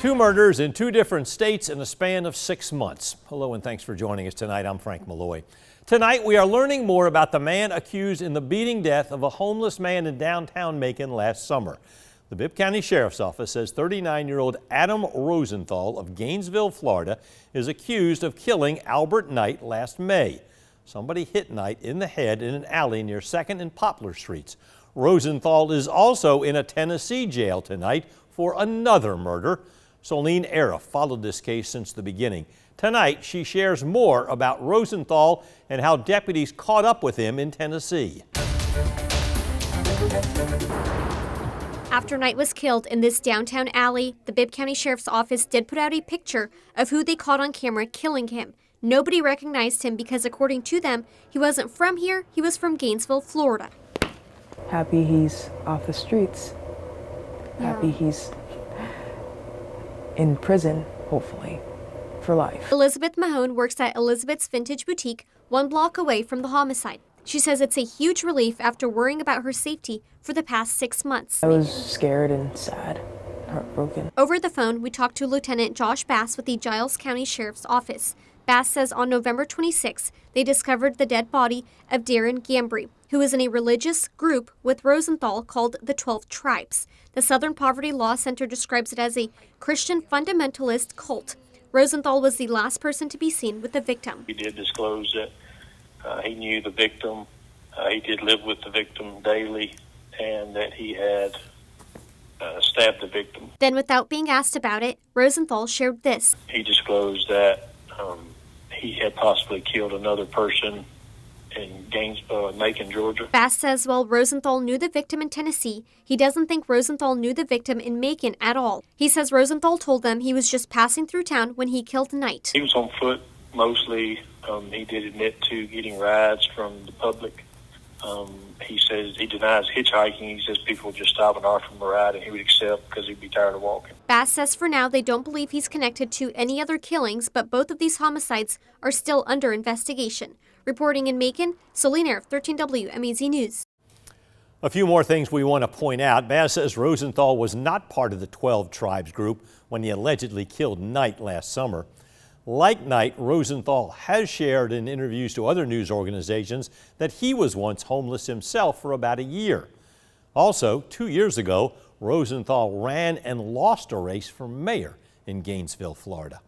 Two murders in two different states in a span of 6 months. Hello and thanks for joining us tonight. I'm Frank Malloy. Tonight we are learning more about the man accused in the beating death of a homeless man in downtown Macon last summer. The Bibb County Sheriff's Office says 39-year-old Adam Rosenthal of Gainesville, Florida, is accused of killing Albert Knight last May. Somebody hit Knight in the head in an alley near 2nd and Poplar Streets. Rosenthal is also in a Tennessee jail tonight for another murder. Solene Era followed this case since the beginning. Tonight, she shares more about Rosenthal and how deputies caught up with him in Tennessee. After Knight was killed in this downtown alley, the Bibb County Sheriff's Office did put out a picture of who they caught on camera killing him. Nobody recognized him because, according to them, he wasn't from here, he was from Gainesville, Florida. Happy he's off the streets. Happy he's in prison, hopefully, for life. Elizabeth Mahone works at Elizabeth's Vintage Boutique, 1 block away from the homicide. She says it's a huge relief after worrying about her safety for the past 6 months. I was scared and sad, heartbroken. Over the phone, we talked to Lieutenant Josh Bass with the Giles County Sheriff's Office. Bass says on November 26, they discovered the dead body of Darren Gambry, who is in a religious group with Rosenthal called the 12 Tribes. The Southern Poverty Law Center describes it as a Christian fundamentalist cult. Rosenthal was the last person to be seen with the victim. He did disclose that he knew the victim. He did live with the victim daily, and that he had stabbed the victim. Then, without being asked about it, Rosenthal shared this. He disclosed that he had possibly killed another person in Macon, Georgia. Bass says while Rosenthal knew the victim in Tennessee, he doesn't think Rosenthal knew the victim in Macon at all. He says Rosenthal told them he was just passing through town when he killed Knight. He was on foot mostly. He did admit to getting rides from the public. He says he denies hitchhiking. He says people would just stop and offer him a ride and he would accept because he'd be tired of walking. Bass says for now they don't believe he's connected to any other killings, but both of these homicides are still under investigation. Reporting in Macon, Solene Era, 13 WMAZ News. A few more things we want to point out. Bass says Rosenthal was not part of the 12 Tribes group when he allegedly killed Knight last summer. Like Knight, Rosenthal has shared in interviews to other news organizations that he was once homeless himself for about a year. Also, 2 years ago, Rosenthal ran and lost a race for mayor in Gainesville, Florida.